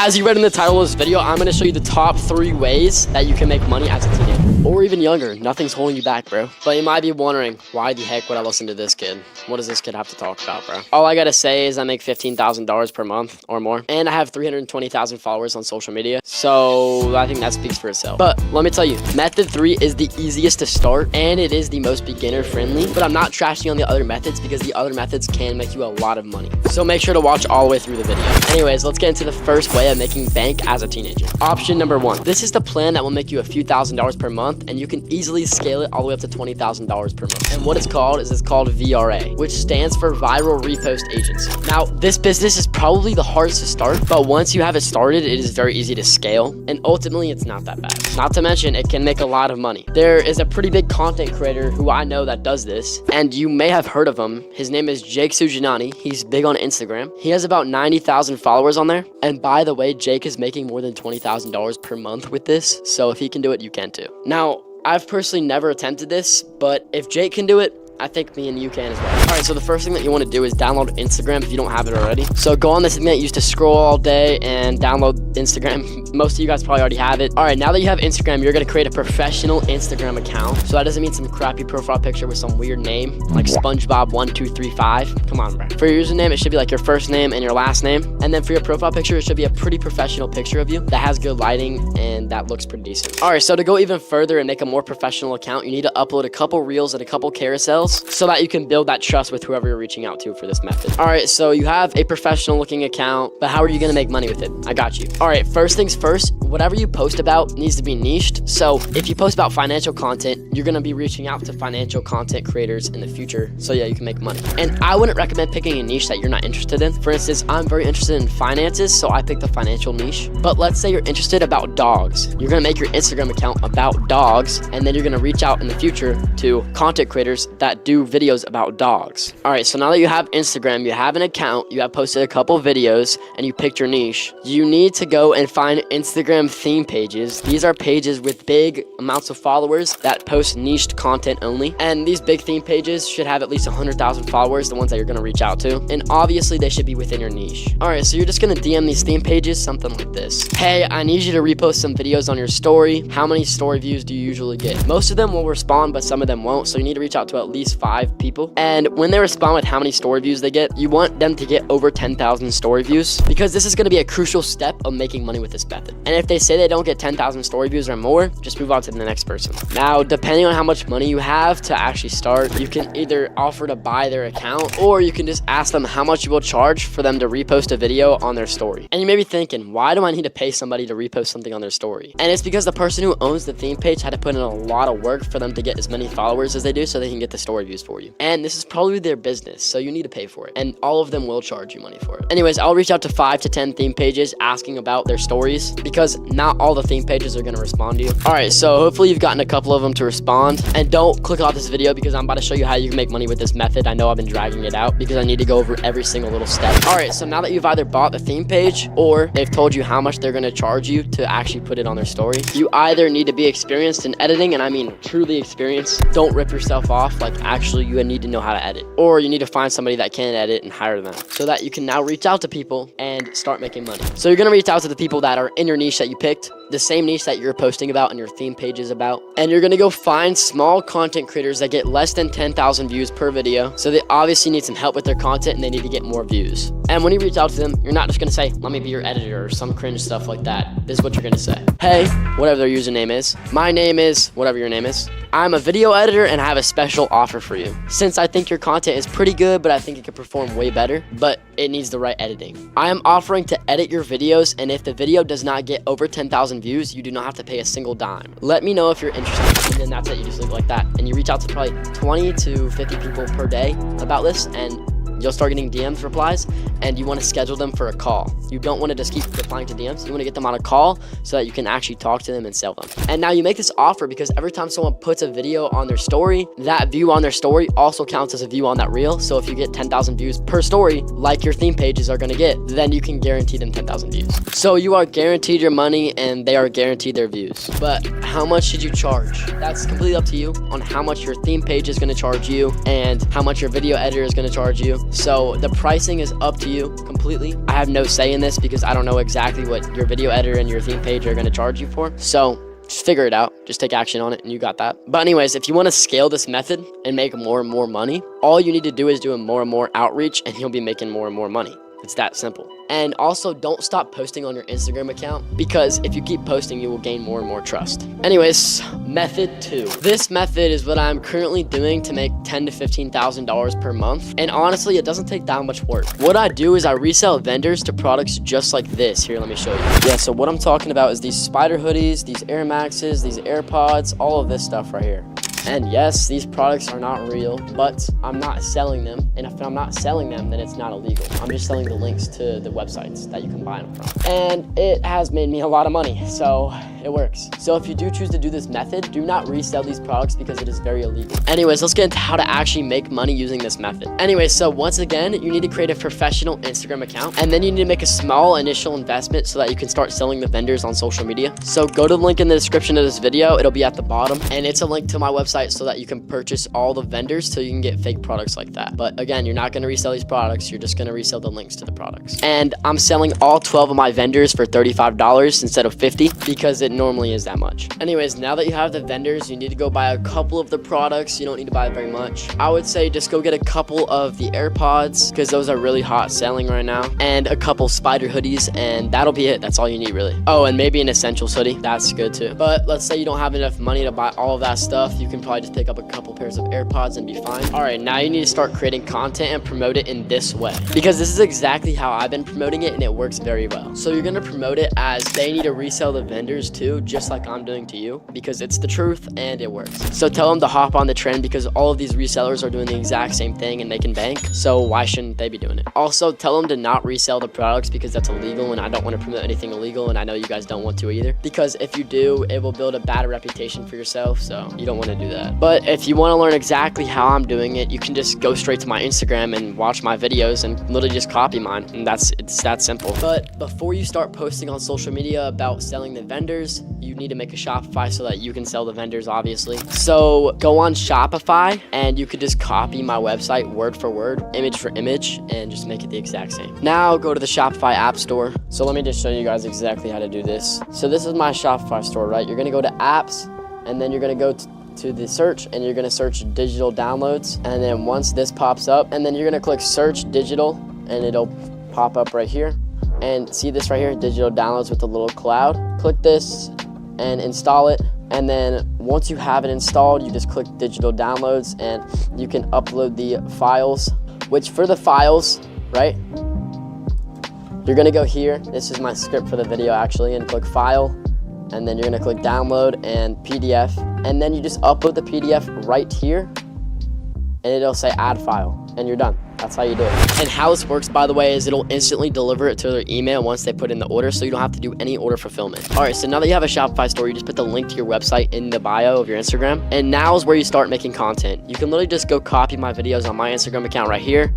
as you read in the title of this video, I'm gonna show you the top 3 ways that you can make money as a teenager. Or even younger. Nothing's holding you back, bro. But you might be wondering, why the heck would I listen to this kid? What does this kid have to talk about, bro? All I gotta say is I make $15,000 per month or more. And I have 320,000 followers on social media. So I think that speaks for itself. But let me tell you, method 3 is the easiest to start. And it is the most beginner friendly. But I'm not trashing on the other methods because the other methods can make you a lot of money. So make sure to watch all the way through the video. Anyways, let's get into the first way of making bank as a teenager. Option number 1. This is the plan that will make you a few $1,000s per month, and you can easily scale it all the way up to $20,000 per month. And what it's called VRA, which stands for Viral Repost Agency. Now, this business is probably the hardest to start, but once you have it started, it is very easy to scale, and ultimately, it's not that bad. Not to mention, it can make a lot of money. There is a pretty big content creator who I know that does this, and you may have heard of him. His name is Jake Sujanani. He's big on Instagram. He has about 90,000 followers on there, and by the way, Jake is making more than $20,000 per month with this, so if he can do it, you can too. Now, I've personally never attempted this, but if Jake can do it, I think me and you can as well. All right, so the first thing that you want to do is download Instagram if you don't have it already. So go on this thing that you used to scroll all day and download Instagram. Most of you guys probably already have it. All right, now that you have Instagram, you're going to create a professional Instagram account. So that doesn't mean some crappy profile picture with some weird name like SpongeBob1235. Come on, bro. For your username, it should be like your first name and your last name. And then for your profile picture, it should be a pretty professional picture of you that has good lighting and that looks pretty decent. All right, so to go even further and make a more professional account, you need to upload a couple reels and a couple carousels so that you can build that trust with whoever you're reaching out to for this method. All right, so you have a professional looking account, but how are you gonna make money with it? I got you. All right, first things first, whatever you post about needs to be niched. So if you post about financial content, you're gonna be reaching out to financial content creators in the future. So yeah, you can make money. And I wouldn't recommend picking a niche that you're not interested in. For instance, I'm very interested in finances, so I picked the financial niche. But let's say you're interested about dogs. You're gonna make your Instagram account about dogs, and then you're gonna reach out in the future to content creators that do videos about dogs. All right, so now that you have Instagram, you have an account, you have posted a couple videos, and you picked your niche, you need to go and find Instagram theme pages. These are pages with big amounts of followers that post niched content only. And these big theme pages should have at least 100,000 followers, the ones that you're gonna reach out to. And obviously they should be within your niche. All right, so you're just gonna DM these theme pages something like this. Hey, I need you to repost some videos on your story. How many story views do you usually get? Most of them will respond, but some of them won't. So you need to reach out to at least 5 people. And when they respond with how many story views they get, you want them to get over 10,000 story views, because this is going to be a crucial step of making money with this method. And if they say they don't get 10,000 story views or more, just move on to the next person. Now, depending on how much money you have to actually start, you can either offer to buy their account, or you can just ask them how much you will charge for them to repost a video on their story. And you may be thinking, why do I need to pay somebody to repost something on their story? And it's because the person who owns the theme page had to put in a lot of work for them to get as many followers as they do so they can get the story views for you. And this is probably their business, so you need to pay for it. And all of them will charge you money for it. Anyways, I'll reach out to 5 to 10 theme pages asking about their stories, because not all the theme pages are going to respond to you. All right, so hopefully you've gotten a couple of them to respond. And don't click off this video because I'm about to show you how you can make money with this method. I know I've been dragging it out because I need to go over every single little step. All right, so now that you've either bought the theme page or they've told you how much they're going to charge you to actually put it on their story, you either need to be experienced in editing, and I mean truly experienced. Don't rip yourself off. Like, actually, you need to know how to edit. Or you need to find somebody that can edit and hire them so that you can now reach out to people and start making money. So you're going to reach out to the people that are in your niche that you picked, the same niche that you're posting about and your theme page is about. And you're going to go find small content creators that get less than 10,000 views per video. So they obviously need some help with their content and they need to get more views. And when you reach out to them, you're not just going to say, let me be your editor or some cringe stuff like that. This is what you're going to say. Hey, whatever their username is. My name is, whatever your name is. I'm a video editor and I have a special offer for you. Since I think your content is pretty good, but I think it could perform way better, but it needs the right editing. I am offering to edit your videos, and if the video does not get over 10,000 views, you do not have to pay a single dime. Let me know if you're interested, and then that's it. You just leave it like that. And you reach out to probably 20 to 50 people per day about this, and you'll start getting DMs replies, and you want to schedule them for a call. You don't want to just keep replying to DMs. You want to get them on a call so that you can actually talk to them and sell them. And now you make this offer because every time someone puts a video on their story, that view on their story also counts as a view on that reel. So if you get 10,000 views per story, like your theme pages are going to get, then you can guarantee them 10,000 views. So you are guaranteed your money and they are guaranteed their views. But how much should you charge? That's completely up to you on how much your theme page is going to charge you and how much your video editor is going to charge you. So the pricing is up to you completely. I have no say in this because I don't know exactly what your video editor and your theme page are going to charge you for. So just figure it out. Just take action on it and you got that. But anyways, if you want to scale this method and make more and more money, all you need to do is do more and more outreach and you'll be making more and more money. It's that simple. And also, don't stop posting on your Instagram account, because if you keep posting, you will gain more and more trust. Anyways, method 2. This method is what I'm currently doing to make $10,000 to $15,000 per month. And honestly, it doesn't take that much work. What I do is I resell vendors to products just like this. Here, let me show you. Yeah, so what I'm talking about is these Spider hoodies, these Air Maxes, these AirPods, all of this stuff right here. And yes, these products are not real, but I'm not selling them. And if I'm not selling them, then it's not illegal. I'm just selling the links to the websites that you can buy them from. And it has made me a lot of money, so it works. So if you do choose to do this method, do not resell these products because it is very illegal. Anyways, let's get into how to actually make money using this method. Anyways, so once again, you need to create a professional Instagram account, and then you need to make a small initial investment so that you can start selling the vendors on social media. So go to the link in the description of this video. It'll be at the bottom, and it's a link to my website so that you can purchase all the vendors so you can get fake products like that. But again, you're not going to resell these products. You're just going to resell the links to the products. And I'm selling all 12 of my vendors for $35 instead of $50 because it normally is that much. Anyways, now that you have the vendors, you need to go buy a couple of the products. You don't need to buy very much. I would say just go get a couple of the AirPods because those are really hot selling right now, and a couple Spider hoodies, and that'll be it. That's all you need, really. Oh, and maybe an Essentials hoodie. That's good too. But let's say you don't have enough money to buy all of that stuff. You can probably just pick up a couple pairs of AirPods and be fine. All right, now you need to start creating content and promote it in this way, because this is exactly how I've been promoting it and it works very well. So you're gonna promote it as they need to resell the vendors too, just like I'm doing to you, because it's the truth and it works. So tell them to hop on the trend because all of these resellers are doing the exact same thing and making bank, so why shouldn't they be doing it? Also, tell them to not resell the products because that's illegal, and I don't want to promote anything illegal, and I know you guys don't want to either, because if you do, it will build a bad reputation for yourself, so you don't want to do that. But if you want to learn exactly how I'm doing it, you can just go straight to my Instagram and watch my videos and literally just copy mine, and it's that simple. But before you start posting on social media about selling the vendors, you need to make a Shopify so that you can sell the vendors, obviously. So go on Shopify and you could just copy my website word for word, image for image, and just make it the exact same. Now go to the Shopify app store. So let me just show you guys exactly how to do this. So this is my Shopify store, right? You're gonna go to apps, and then you're gonna go to the search, and you're gonna search digital downloads, and then once this pops up, and then you're gonna click search digital, and it'll pop up right here. And see this right here, digital downloads with the little cloud. Click this and install it, and then once you have it installed, you just click digital downloads and you can upload the files, which for the files, right, you're gonna go here. This is my script for the video actually, and click file, and then you're gonna click download and PDF, and then you just upload the PDF right here, and it'll say add file, and you're done. That's how you do it. And how this works, by the way, is it'll instantly deliver it to their email once they put in the order, so you don't have to do any order fulfillment. All right, so now that you have a Shopify store, you just put the link to your website in the bio of your Instagram, and now is where you start making content. You can literally just go copy my videos on my Instagram account right here.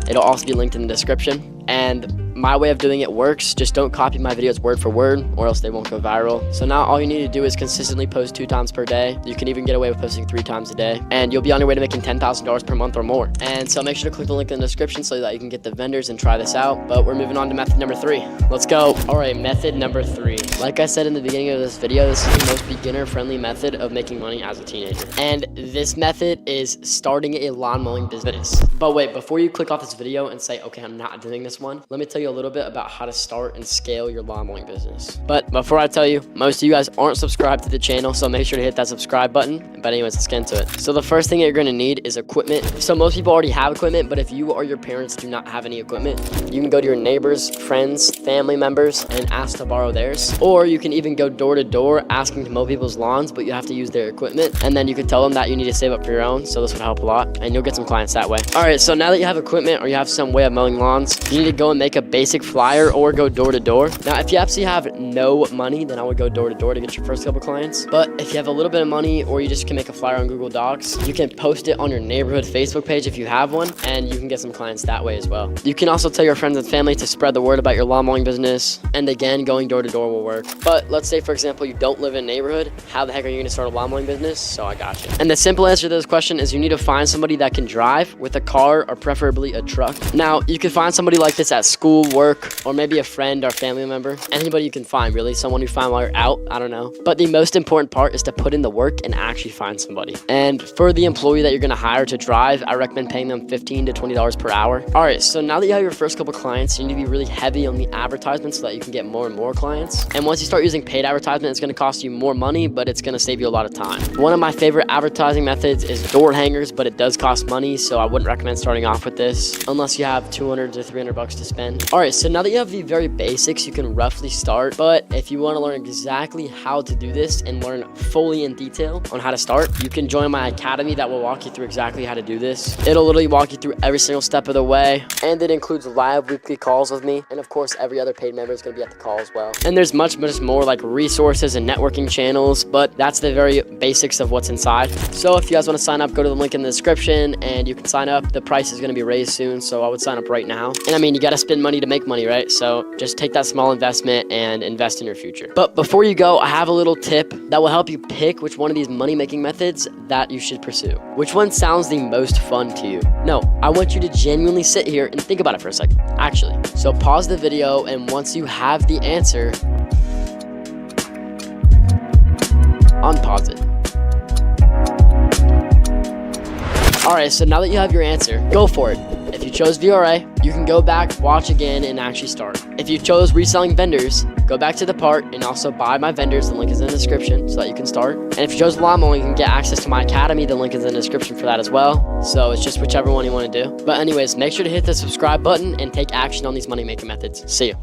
It'll also be linked in the description. And my way of doing it works. Just don't copy my videos word for word, or else they won't go viral. So now all you need to do is consistently post 2 times per day. You can even get away with posting 3 times a day, and you'll be on your way to making $10,000 per month or more. And so make sure to click the link in the description so that you can get the vendors and try this out. But we're moving on to method number 3. Let's go. All right, method number 3. Like I said in the beginning of this video, this is the most beginner-friendly method of making money as a teenager. And this method is starting a lawn mowing business. But wait, before you click off this video and say, okay, I'm not doing this one, let me tell you a little bit about how to start and scale your lawn mowing business. But before I tell you, most of you guys aren't subscribed to the channel, so make sure to hit that subscribe button. But anyways, let's get into it. So the first thing that you're going to need is equipment. So most people already have equipment, but if you or your parents do not have any equipment, you can go to your neighbors, friends, family members, and ask to borrow theirs. Or you can even go door to door asking to mow people's lawns, but you have to use their equipment. And then you can tell them that you need to save up for your own, so this would help a lot, and you'll get some clients that way. All right, so now that you have equipment or you have some way of mowing lawns, you need to go and make a basic flyer or go door to door. Now, if you absolutely have no money, then I would go door to door to get your first couple clients. But if you have a little bit of money, or you just can make a flyer on Google Docs, you can post it on your neighborhood Facebook page if you have one, and you can get some clients that way as well. You can also tell your friends and family to spread the word about your lawn mowing business. And again, going door to door will work. But let's say, for example, you don't live in a neighborhood. How the heck are you gonna start a lawn mowing business? So I got you. And the simple answer to this question is you need to find somebody that can drive with a car or preferably a truck. Now, you can find somebody like this at school, work, or maybe a friend or family member. Anybody you can find, really. Someone you find while you're out, I don't know. But the most important part is to put in the work and actually find somebody. And for the employee that you're gonna hire to drive, I recommend paying them $15 to $20 per hour. All right, so now that you have your first couple clients, you need to be really heavy on the advertisements so that you can get more and more clients. And once you start using paid advertisement, it's gonna cost you more money, but it's gonna save you a lot of time. One of my favorite advertising methods is door hangers, but it does cost money, so I wouldn't recommend starting off with this unless you have 200 to 300 bucks to spend. All right, so now that you have the very basics, you can roughly start. But if you want to learn exactly how to do this and learn fully in detail on how to start, you can join my academy that will walk you through exactly how to do this. It'll literally walk you through every single step of the way, and it includes live weekly calls with me, and of course every other paid member is going to be at the call as well. And there's much more like resources and networking channels, but that's the very basics of what's inside. So if you guys want to sign up, go to the link in the description and you can sign up. The price is going to be raised soon, so I would sign up right now. And I mean, you got to spend money to make money, right? So just take that small investment and invest in your future. But before you go, I have a little tip that will help you pick which one of these money-making methods that you should pursue. Which one sounds the most fun to you? No, I want you to genuinely sit here and think about it for a second, actually. So pause the video, and once you have the answer, unpause it. All right, so now that you have your answer, go for it. If you chose VRA, you can go back, watch again, and actually start. If you chose reselling vendors, go back to the part and also buy my vendors. The link is in the description so that you can start. And if you chose lawn mowing, you can get access to my academy. The link is in the description for that as well. So it's just whichever one you want to do. But anyways, make sure to hit the subscribe button and take action on these money-making methods. See you.